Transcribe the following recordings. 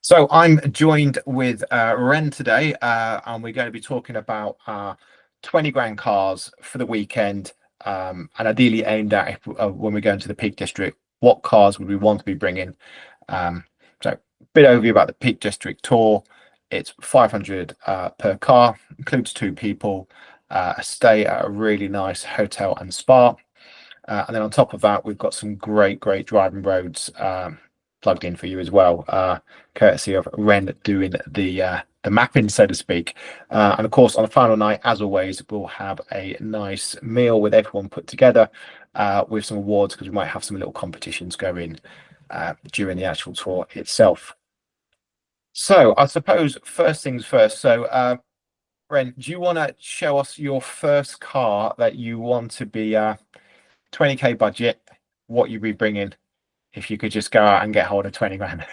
So I'm joined with Ren today, and we're going to be talking about 20 grand cars for the weekend, and ideally aimed at when we go into the Peak District, what cars would we want to be bringing? So, bit overview about the Peak District tour. It's 500 per car, includes two people, a stay at a really nice hotel and spa. And then on top of that, we've got some great driving roads plugged in for you as well, courtesy of Ren doing the mapping, so to speak. And of course, on the final night, as always, we'll have a nice meal with everyone put together with some awards, because we might have some little competitions going during the actual tour itself. So I suppose first things first. So Ren, do you want to show us your first car that you want to be 20K budget, what you'd be bringing if you could just go out and get hold of 20 grand?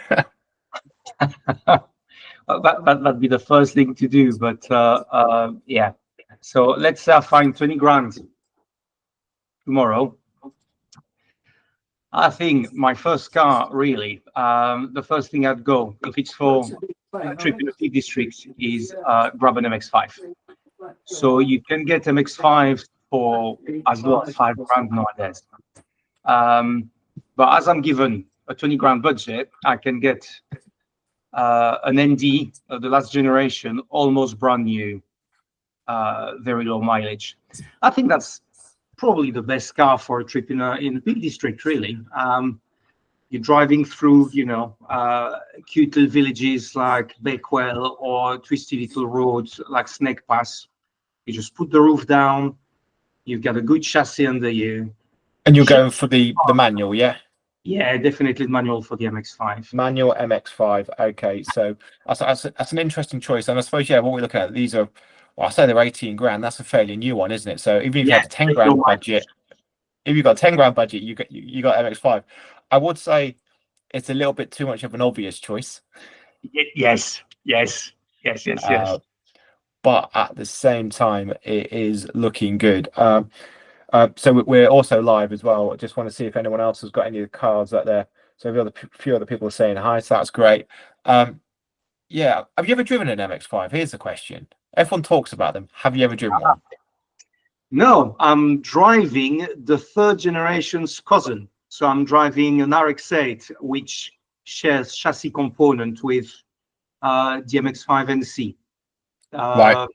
That'd be the first thing to do, but yeah. So let's find 20 grand tomorrow. I think my first car, really, the first thing I'd go, if it's for a trip in the Peak District, is grab an MX-5. So you can get MX-5 for as low as 5 grand nowadays. But as I'm given a 20 grand budget, I can get an ND, the last generation, almost brand new, very low mileage. I think that's probably the best car for a trip in the Peak District, really. You're driving through, cute little villages like Bakewell or twisty little roads like Snake Pass. You just put the roof down. You've got a good chassis under you. And you're going for the manual, yeah? Yeah, definitely manual for the MX-5. Manual MX-5. Okay, so that's an interesting choice. And I suppose, yeah, what we're looking at, these are, well, I say they're 18 grand. That's a fairly new one, isn't it? So even if you had a 10 grand budget, if you've got a 10 grand budget, you got MX-5. I would say it's a little bit too much of an obvious choice. Yes. But at the same time, it is looking good. So we're also live as well. I just want to see if anyone else has got any of the cars out there. So a few other people are saying hi, so that's great. Yeah, have you ever driven an MX-5? Here's the question. Everyone talks about them. Have you ever driven one? No, I'm driving the third generation's cousin. So I'm driving an RX-8, which shares chassis component with the MX-5 NC. Right.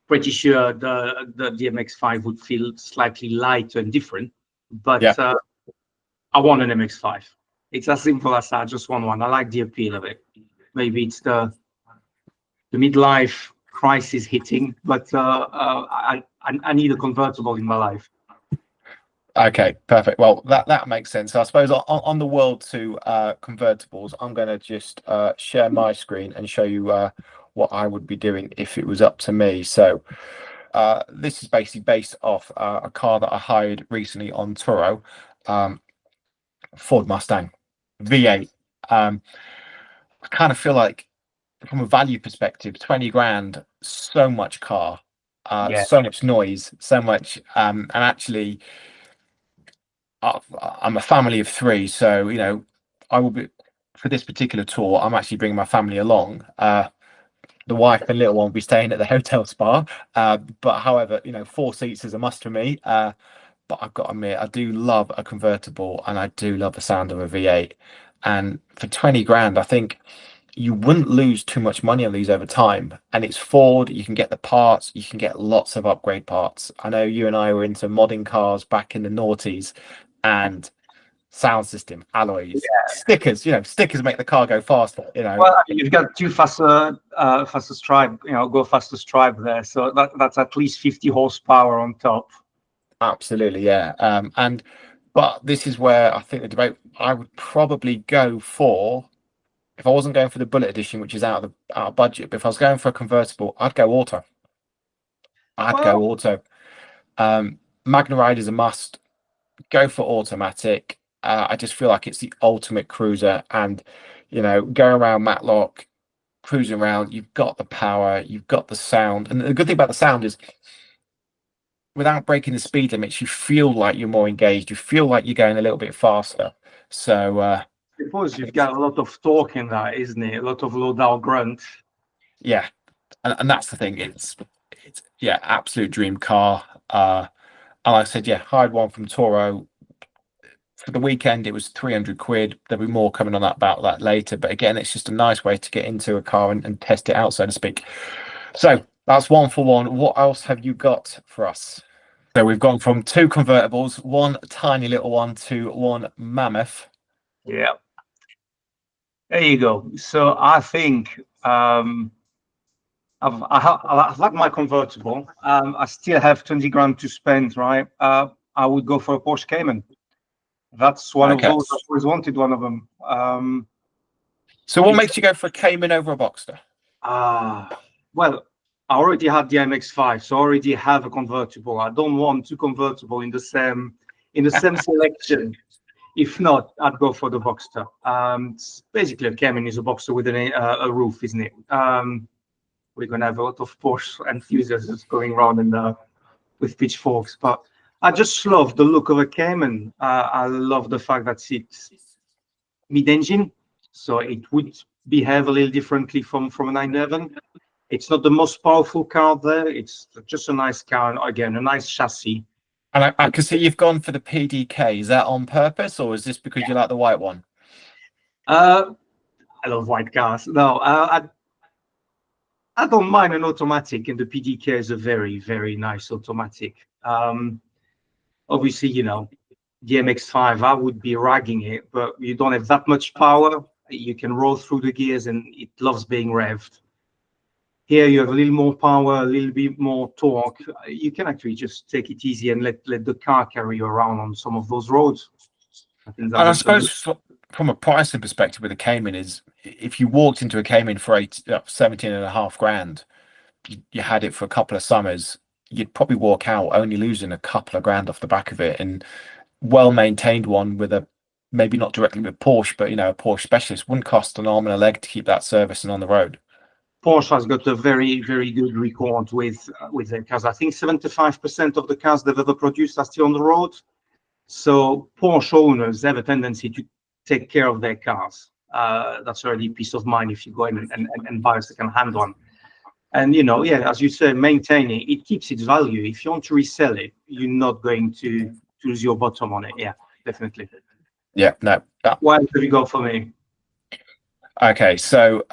Pretty sure the MX-5 would feel slightly lighter and different, but yeah. I want an MX-5. It's as simple as that. I just want one. I like the appeal of it. Maybe it's the midlife crisis hitting, but I need a convertible in my life. Okay, perfect. Well, that makes sense. So I suppose on the world to convertibles, I'm going to just share my screen and show you what I would be doing if it was up to me. So this is basically based off a car that I hired recently on Turo, Ford Mustang V8. I kind of feel like, from a value perspective, 20 grand, so much car, so much noise, so much, and actually, I'm a family of three, so I will be, for this particular tour, I'm actually bringing my family along. The wife and little one will be staying at the hotel spa, but however, 4 seats is a must for me. But I've got to admit, I do love a convertible, and I do love the sound of a V8. And for 20 grand, I think you wouldn't lose too much money on these over time. And it's Ford, you can get the parts, you can get lots of upgrade parts. I know you and I were into modding cars back in the noughties, and sound system, alloys, stickers, stickers make the car go faster, Well, you've got two fastest drive, go fastest drive there. So that's at least 50 horsepower on top. Absolutely, yeah. But this is where I think the debate, I would probably go for, if I wasn't going for the Bullet Edition, which is out of budget, but if I was going for a convertible, I'd go auto. Go auto. Magna Ride is a must. Go for automatic. I just feel like it's the ultimate cruiser, and going around Matlock, cruising around, you've got the power, you've got the sound, and the good thing about the sound is, without breaking the speed limits, you feel like you're more engaged. You feel like you're going a little bit faster. So suppose you've got a lot of torque in that, isn't it? A lot of low down grunt. Yeah, and that's the thing. It's yeah, absolute dream car. And like I said, yeah, hired one from Toro for the weekend. It was 300 quid. There'll be more coming on about that later. But again, it's just a nice way to get into a car and test it out, so to speak. So that's one for one. What else have you got for us? So we've gone from two convertibles, one tiny little one, to one mammoth. Yeah. There you go. So I think I've like my convertible. I still have 20 grand to spend, right? I would go for a Porsche Cayman. That's one of Okay. those. I've always wanted one of them. So what makes you go for a Cayman over a Boxster? Well, I already had the MX-5, so I already have a convertible. I don't want two convertible in the same selection. If not, I'd go for the Boxster. Basically, a Cayman is a Boxster with a roof, isn't it? We're gonna have a lot of Porsche enthusiasts going around with pitchforks, but I just love the look of a Cayman. I love the fact that it's mid-engine, so it would behave a little differently from a 911. It's not the most powerful car there. It's just a nice car, and again, a nice chassis. And I can see you've gone for the PDK. Is that on purpose, or is this because you like the white one? I love white cars. No, I don't mind an automatic, and the PDK is a very, very nice automatic. Obviously, the MX-5, I would be ragging it, but you don't have that much power. You can roll through the gears, and it loves being revved. Here, you have a little more power, a little bit more torque. You can actually just take it easy and let the car carry you around on some of those roads. And I suppose from a pricing perspective with a Cayman is, if you walked into a Cayman for 17.5 grand, you had it for a couple of summers, you'd probably walk out only losing a couple of grand off the back of it. And well-maintained one with a, maybe not directly with Porsche, but a Porsche specialist wouldn't cost an arm and a leg to keep that servicing on the road. Porsche has got a very, very good record with their cars. I think 75% of the cars they've ever produced are still on the road. So Porsche owners have a tendency to take care of their cars. That's already peace of mind if you go in and buy a second-hand one. And as you say, maintaining it keeps its value. If you want to resell it, you're not going to lose your bottom on it. Yeah, definitely. Yeah, no. Why have you go for me? Okay, so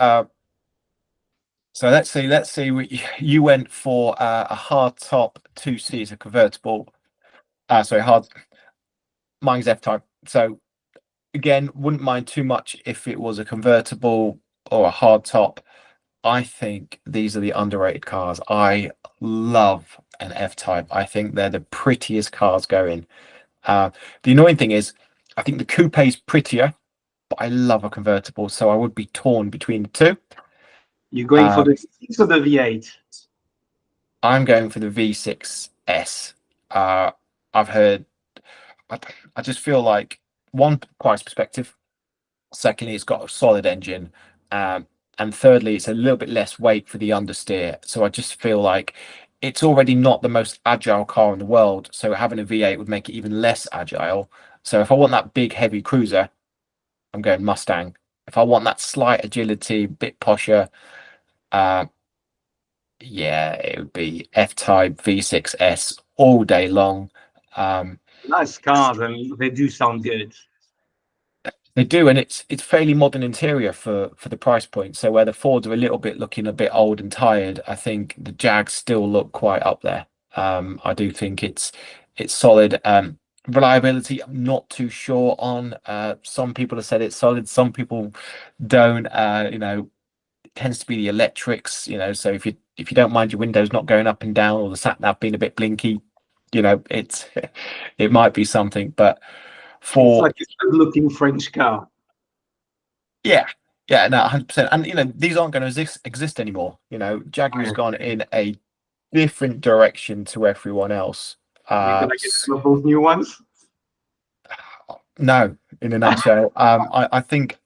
let's see. You went for a hard top 2-seater convertible. Mine's F-Type. So again, wouldn't mind too much if it was a convertible or a hard top. I think these are the underrated cars. I love an F-Type. I think they're the prettiest cars going. The annoying thing is, I think the coupe is prettier, but I love a convertible, so I would be torn between the two. You're going for the V6 or the V8? I'm going for the V6S. I've heard. I just feel like, one, price perspective. Secondly, it's got a solid engine. And thirdly, it's a little bit less weight for the understeer. So I just feel like it's already not the most agile car in the world. So having a V8 would make it even less agile. So if I want that big, heavy cruiser, I'm going Mustang. If I want that slight agility, bit posher, yeah, it would be F-Type V6S all day long. Nice cars, and they do sound good. They do, and it's fairly modern interior for the price point. So where the Fords are looking a bit old and tired, I think the Jags still look quite up there. I do think it's solid. Reliability, I'm not too sure on. Some people have said it's solid, some people don't. It tends to be the electrics. So if you don't mind your windows not going up and down, or the sat nav being a bit blinky, it might be something. But it's like a good-looking French car. Yeah, no, 100%. And these aren't going to exist anymore. Jaguar's gone in a different direction to everyone else. You're gonna get some of those new ones? No, in a nutshell. I think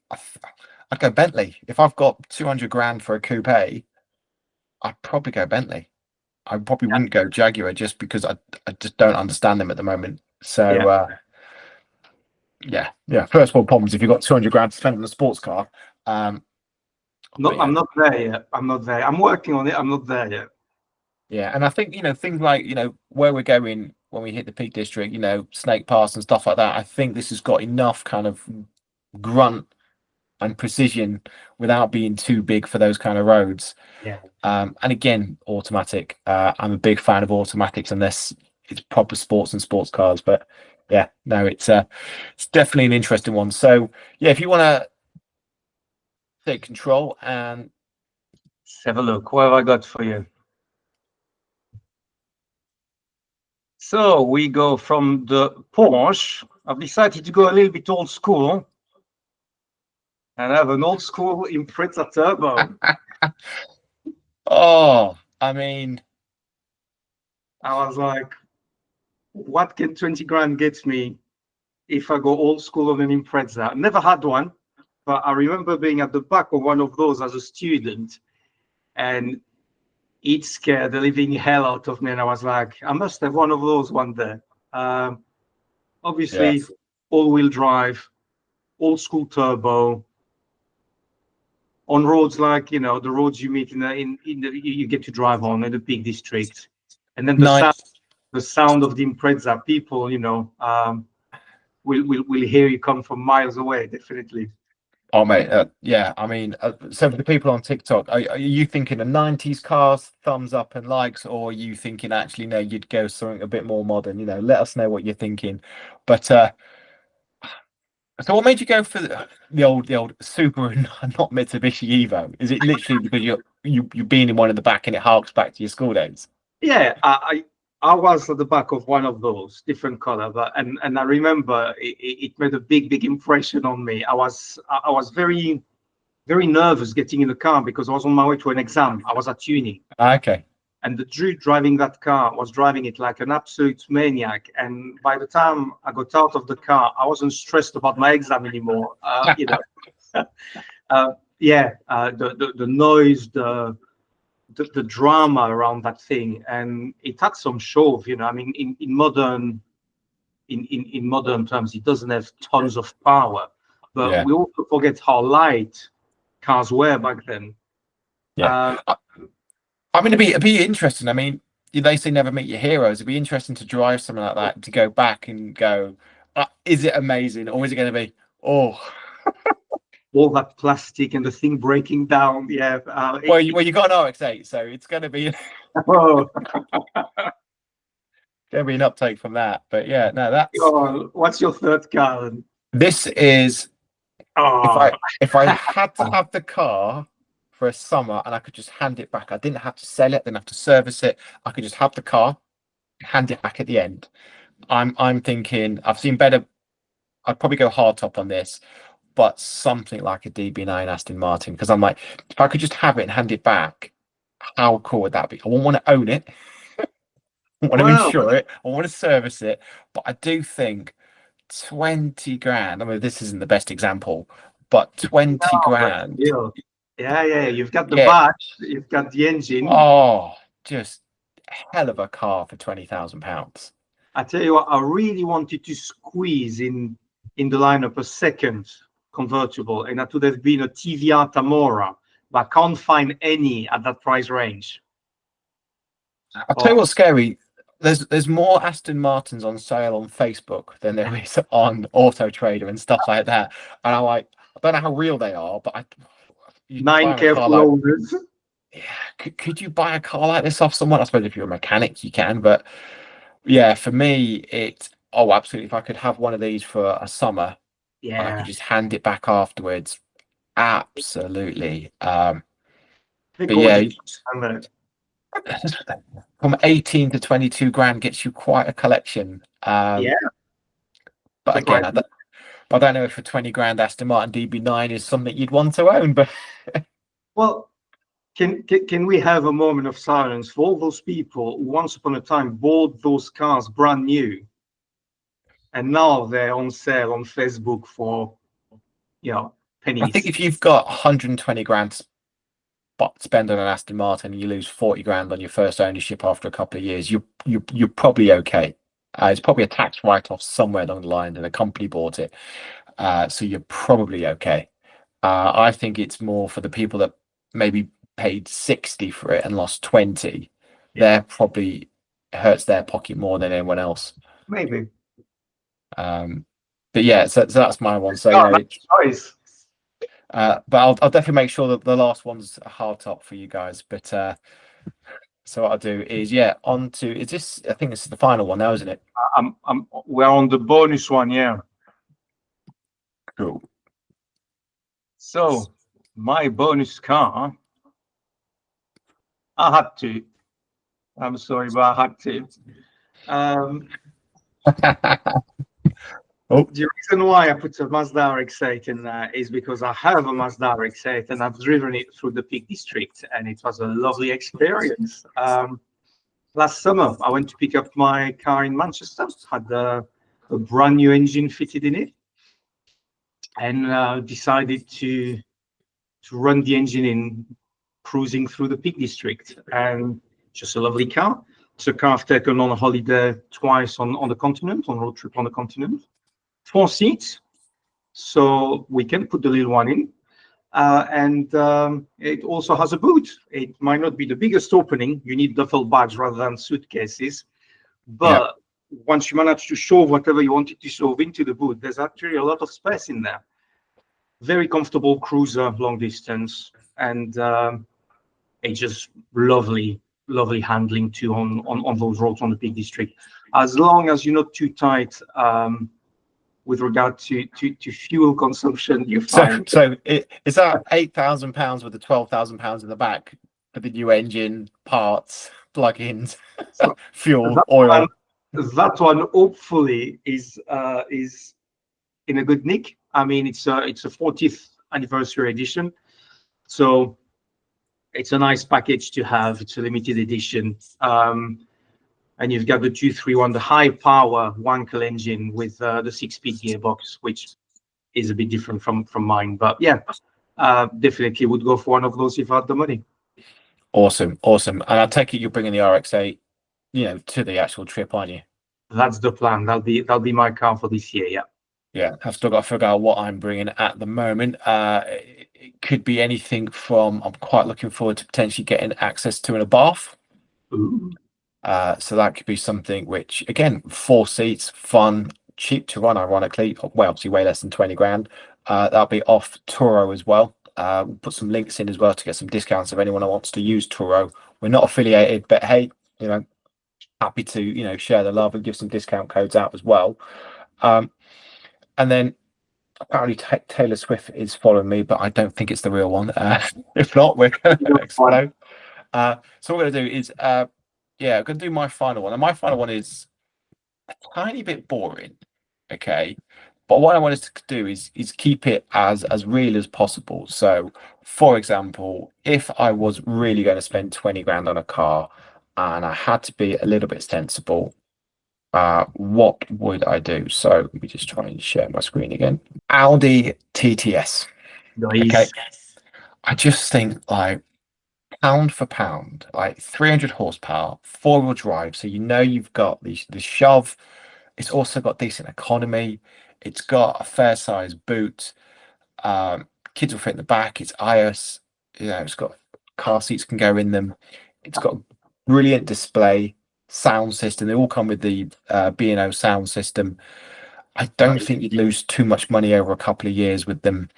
I'd go Bentley. If I've got 200 grand for a coupe, I'd probably go Bentley. I probably wouldn't go Jaguar, just because I just don't understand them at the moment. So yeah. First world problems if you've got 200 grand to spend on a sports car. No, But yeah, I'm not there yet. I'm not there. I'm working on it. I'm not there yet. yeah, and I think things like where we're going when we hit the Peak District, Snake Pass and stuff like that. I think this has got enough kind of grunt and precision without being too big for those kind of roads. Yeah. And again, automatic. I'm a big fan of automatics unless it's proper sports and sports cars. But yeah, no, it's definitely an interesting one. So yeah, if you want to take control and Let's have a look. What have I got for you? So we go from the Porsche. I've decided to go a little bit old school and have an old school Impreza Turbo. oh, I mean, I was like, what can 20 grand get me if I go old school on an Impreza? Never had one, but I remember being at the back of one of those as a student, and it scared the living hell out of me. And I was like, I must have one of those one day. Obviously, yes. all-wheel drive, old school turbo, on roads like the roads you meet you get to drive on in the Peak District, and then Nice. the sound of the Impreza, people will hear you come from miles away, definitely. Oh mate, yeah. I mean, so for the people on TikTok, are you thinking of 90s cars, thumbs up and likes, or are you thinking actually no, you'd go something a bit more modern? Let us know what you're thinking. But so what made you go for the old Subaru and not Mitsubishi Evo? Is it literally because you being in one in the back and it harks back to your school days? Yeah, I was at the back of one of those, different color, but and I remember it made a big impression on me. I was very nervous getting in the car because I was on my way to an exam. I was at uni. Okay. And the dude driving that car was driving it like an absolute maniac. And by the time I got out of the car, I wasn't stressed about my exam anymore. The noise, the drama around that thing, and it had some show. I mean, in modern terms, it doesn't have tons of power, but Yeah. we also forget how light cars were back then. Yeah. I mean, it'd be interesting. I mean, they say never meet your heroes. It'd be interesting to drive something like that, to go back and go, is it amazing, or is it going to be, oh, all that plastic and the thing breaking down? Yeah. well, you got an RX-8, so it's going to be Oh, going to be an uptake from that. But yeah, no, that's what's your third car? this is Oh, if I had to have the car for a summer and I could just hand it back, I didn't have to sell it, didn't have to service it. I could just have the car, hand it back at the end. I'm thinking I've seen better. I'd probably go hardtop on this, but something like a DB9 Aston Martin, because I'm like, if I could just have it and hand it back, how cool would that be? I won't want to own it. I want to insure it. I want to service it. But I do think 20 grand. I mean, this isn't the best example, but 20 grand. Yeah. You've got the badge, you've got the engine. Oh, just hell of a car for £20,000. I tell you what, I really wanted to squeeze in the lineup a second convertible, and that would have been a TVR Tamora, but I can't find any at that price range. I'll tell you what's scary. There's more Aston Martins on sale on Facebook than there is on Auto Trader and stuff like that. And I don't know how real they are, but 9 careful owners. Yeah, could you buy a car like this off someone? I suppose if you're a mechanic, you can. But yeah, for me, absolutely. If I could have one of these for a summer, and I could just hand it back afterwards, absolutely. But yeah. From 18 to 22 grand gets you quite a collection. But again, I don't know if for 20 grand Aston Martin DB9 is something you'd want to own. But well, can we have a moment of silence for all those people who once upon a time bought those cars brand new, and now they're on sale on Facebook for pennies? I think if you've got 120 grand spend on an Aston Martin and you lose 40 grand on your first ownership after a couple of years, you're probably okay. It's probably a tax write-off somewhere along the line, and a company bought it. So you're probably okay. I think it's more for the people that maybe paid 60 for it and lost 20. They're probably hurts their pocket more than anyone else. Maybe. But yeah, so that's my one. So choice. But I'll definitely make sure that the last one's a hard top for you guys. But so what I'll do is on to I think this is the final one now, isn't it? We're on the bonus one, yeah. Cool. So my bonus car, I had to. I'm sorry, but I had to. The reason why I put a Mazda RX-8 in there is because I have a Mazda RX-8 and I've driven it through the Peak District, and it was a lovely experience. Last summer, I went to pick up my car in Manchester, had a brand new engine fitted in it, and decided to run the engine in cruising through the Peak District. And just a lovely car. It's a car I've taken on a holiday twice on the continent, on a road trip on the continent. 4 seats, so we can put the little one in. And it also has a boot. It might not be the biggest opening. You need duffel bags rather than suitcases. But once you manage to shove whatever you wanted to shove into the boot, there's actually a lot of space in there. Very comfortable cruiser, long distance, and it's just lovely handling too on those roads on the Peak District. As long as you're not too tight with regard to fuel consumption, you're fine. So is that £8,000 with the £12,000 in the back for the new engine, parts, plug-ins, fuel, oil? That one hopefully is in a good nick. I mean, it's a 40th anniversary edition, so it's a nice package to have. It's a limited edition. And you've got the 231, the high power Wankel engine with the 6-speed gearbox, which is a bit different from mine. But yeah, definitely would go for one of those if I had the money. Awesome. And I take it you're bringing the RX-8, to the actual trip, aren't you? That's the plan. That'll be my car for this year. Yeah. I've still got to figure out what I'm bringing at the moment. It could be anything from, I'm quite looking forward to potentially getting access to a bath. Ooh. So that could be something which, again, 4 seats, fun, cheap to run, ironically. Well, obviously way less than 20 grand. That'll be off Turo as well. We'll put some links in as well to get some discounts if anyone wants to use Turo. We're not affiliated, but hey, happy to, share the love and give some discount codes out as well. And then apparently Taylor Swift is following me, but I don't think it's the real one. If not, we're going to explode. So what we're going to do is... I'm going to do my final one. And my final one is a tiny bit boring, okay? But what I wanted to do is keep it as real as possible. So, for example, if I was really going to spend 20 grand on a car and I had to be a little bit sensible, what would I do? So let me just try and share my screen again. Audi TTS. Nice. Okay. I just think pound for pound, 300 horsepower, 4-wheel drive. So you've got the shove. It's also got decent economy. It's got a fair size boot. Kids will fit in the back. It's iOS. It's got car seats can go in them. It's got a brilliant display, sound system. They all come with the B&O sound system. I don't think you'd lose too much money over a couple of years with them.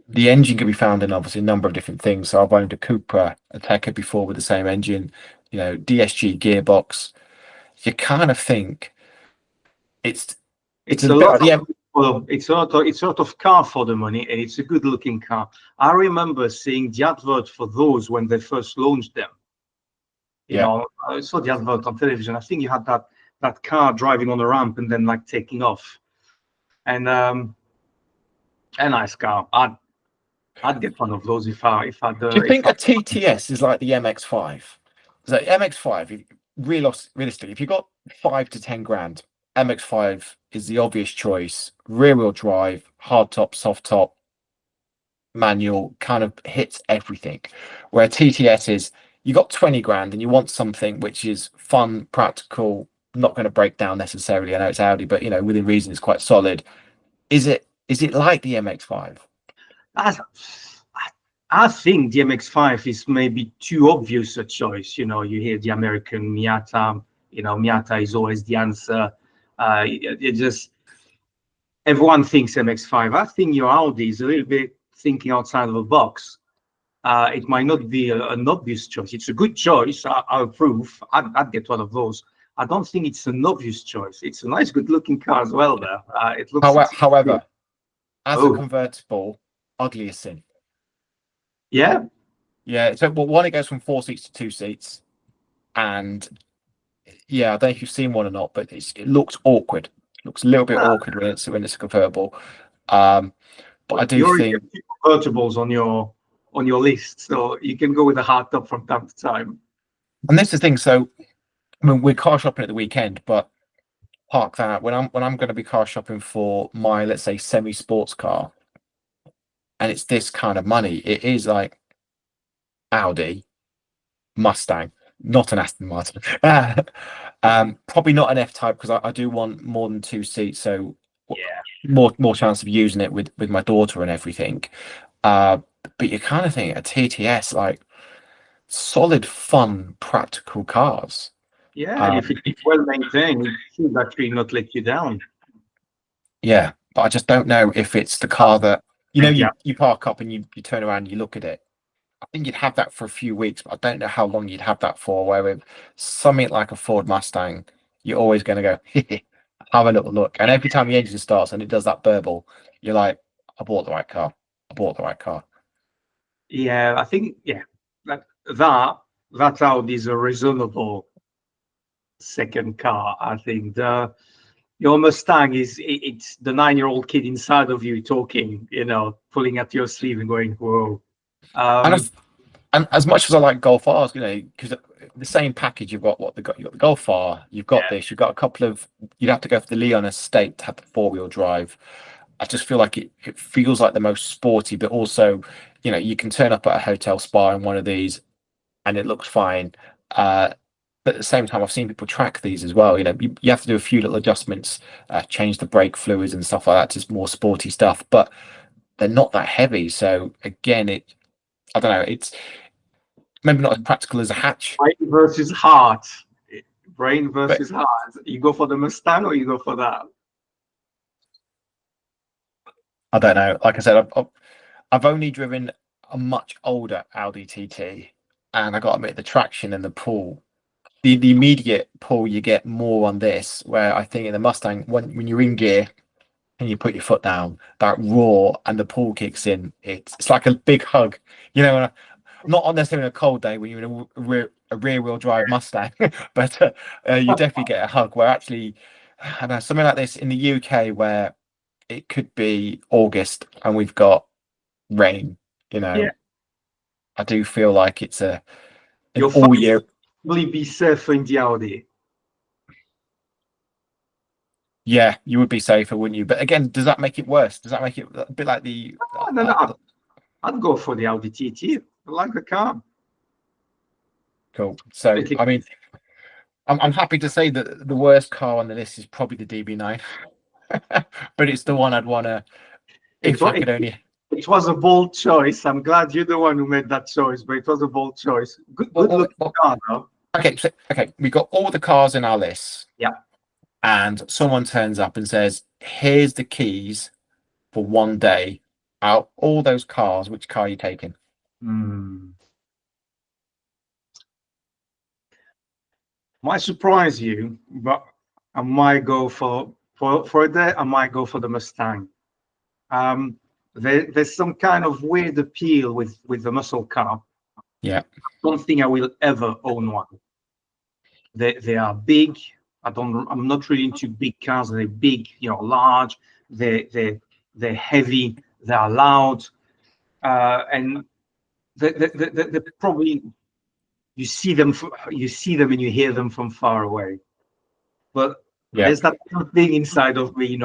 The engine can be found in obviously a number of different things. So I've owned a Cupra Ateca before with the same engine, DSG gearbox. You kind of think it's a lot. It's sort of car for the money, and it's a good looking car. I remember seeing the advert for those when they first launched them. I saw the advert on television. I think you had that car driving on the ramp and then taking off, and a nice car. I'd get one of those if I had. Do you think a TTS is like the MX-5? So MX-5, realistically, if you got 5 to 10 grand, MX-5 is the obvious choice. Rear-wheel drive, hard top, soft top, manual, kind of hits everything. Where TTS is, you got 20 grand and you want something which is fun, practical, not going to break down necessarily. I know it's Audi, but within reason, it's quite solid. Is it like the MX-5? I, I think the MX-5 is maybe too obvious a choice. You hear the American Miata. Miata is always the answer. It just everyone thinks MX-5. I think your Audi is a little bit thinking outside of the box. It might not be an obvious choice. It's a good choice. I approve. I'd get one of those. I don't think it's an obvious choice. It's a nice, good-looking car as well. There, it looks. However, as a Oh. convertible, ugly as sin. Yeah, Yeah. So, well, one, it goes from 4 seats to 2 seats, and yeah, I don't know if you've seen one or not, but it looks awkward. It looks a little bit awkward when it's a convertible. But I do you already think have two convertibles on your list, so you can go with a hard top from time to time. and that's the thing. So, I mean, we're car shopping at the weekend, but park that when I'm going to be car shopping for my, let's say, semi-sports car, and it's this kind of money. It is like Audi, Mustang, not an Aston Martin. Probably not an F-Type because I do want more than 2 seats, so Yeah, more chance of using it with my daughter and everything. But you kind of think a TTS, like solid, fun, practical cars. yeah, and if it's well maintained, it should actually not let you down. Yeah, but I just don't know if it's the car that Yeah. you park up and you turn around and you look at it. I think you'd have that for a few weeks, but I don't know how long you'd have that for. Where with something like a Ford Mustang, you're always going to go have a little look, and every time the engine starts and it does that burble, you're like, I bought the right car. I bought the right car. Yeah, I think that Audi is a reasonable second car. I think your Mustang it's the 9-year-old kid inside of you talking, pulling at your sleeve and going, "Whoa." And as much as I like Golf R's, because the same package, you've got you got the Golf R, you've got this, you've got a couple of, you'd have to go for the Leon Estate to have the 4-wheel drive. I just feel like it feels like the most sporty, but also, you can turn up at a hotel spa in one of these and it looks fine. But at the same time, I've seen people track these as well. You have to do a few little adjustments, change the brake fluids and stuff like that, just more sporty stuff, but they're not that heavy. So again, I don't know, it's maybe not as practical as a hatch. Brain versus heart. Brain versus heart. You go for the Mustang or you go for that? I don't know. Like I said, I've only driven a much older Audi TT, and I got to admit the traction and the pull, the immediate pull you get more on this. Where I think in the Mustang, when you're in gear and you put your foot down, that roar and the pull kicks in. It's like a big hug. Not necessarily on a cold day when you're in a rear wheel drive Mustang, but you definitely get a hug. Where actually, I don't know, something like this in the UK where it could be August and we've got rain. Yeah. I do feel like it's an You'll all year. probably be safer in the Audi. Yeah, you would be safer, wouldn't you? But again, does that make it worse? Does that make it a bit like the? No. I'd go for the Audi TT. I like the car. Cool. So, I mean, I'm happy to say that the worst car on the list is probably the DB9, but it's the one I'd want to. If I could only. It was a bold choice. I'm glad you're the one who made that choice, but it was a bold choice. Good looking car, though. Okay. We got all the cars in our list. Yeah. And someone turns up and says, "Here's the keys for one day. Out all those cars, which car are you taking?" Might surprise you, but I might go for a day. I might go for the Mustang. There's some kind of weird appeal with the muscle car. Yeah. I don't think I will ever own one. They are big. I'm not really into big cars. They're big, large. They're heavy. They are loud, and they probably you see them and you hear them from far away. But there's that thing inside of me,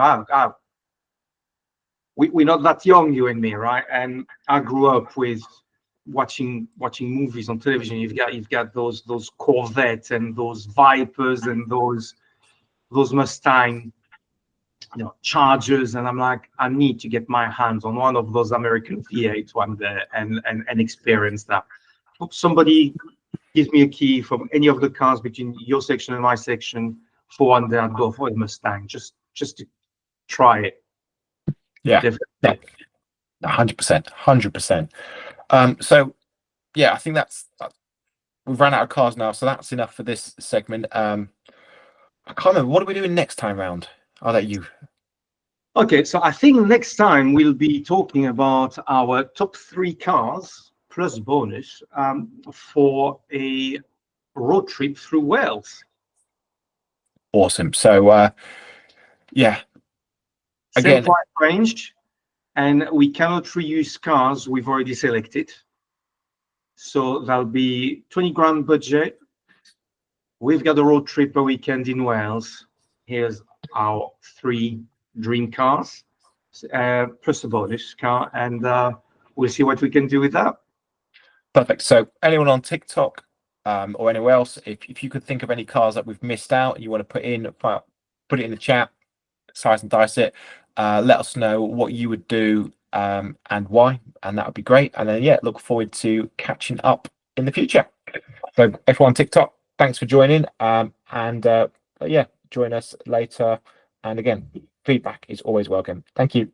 we're not that young, you and me, right? And I grew up with watching movies on television. You've got those Corvettes and those Vipers and those Mustang, Chargers, and I'm like, I need to get my hands on one of those American V8 one day and experience that. Hope somebody gives me a key from any of the cars between your section and my section for one day. I'd go for the Mustang just to try it. Yeah, Definitely. 100%. So yeah, I think we've run out of cars now, so that's enough for this segment. I can't remember, what are we doing next time round? I'll let you. Okay, so I think next time we'll be talking about our top 3 cars plus bonus for a road trip through Wales. Awesome. So yeah, Same again, price range, and we cannot reuse cars we've already selected. So that'll be 20 grand budget. We've got a road trip a weekend in Wales. Here's our 3 dream cars, plus a bonus car, and we'll see what we can do with that. perfect. So anyone on TikTok or anywhere else, if you could think of any cars that we've missed out and you want to put it in the chat, size and dice it, let us know what you would do and why, and that would be great. And then look forward to catching up in the future. So everyone on TikTok, thanks for joining, and join us later. And again, feedback is always welcome. Thank you.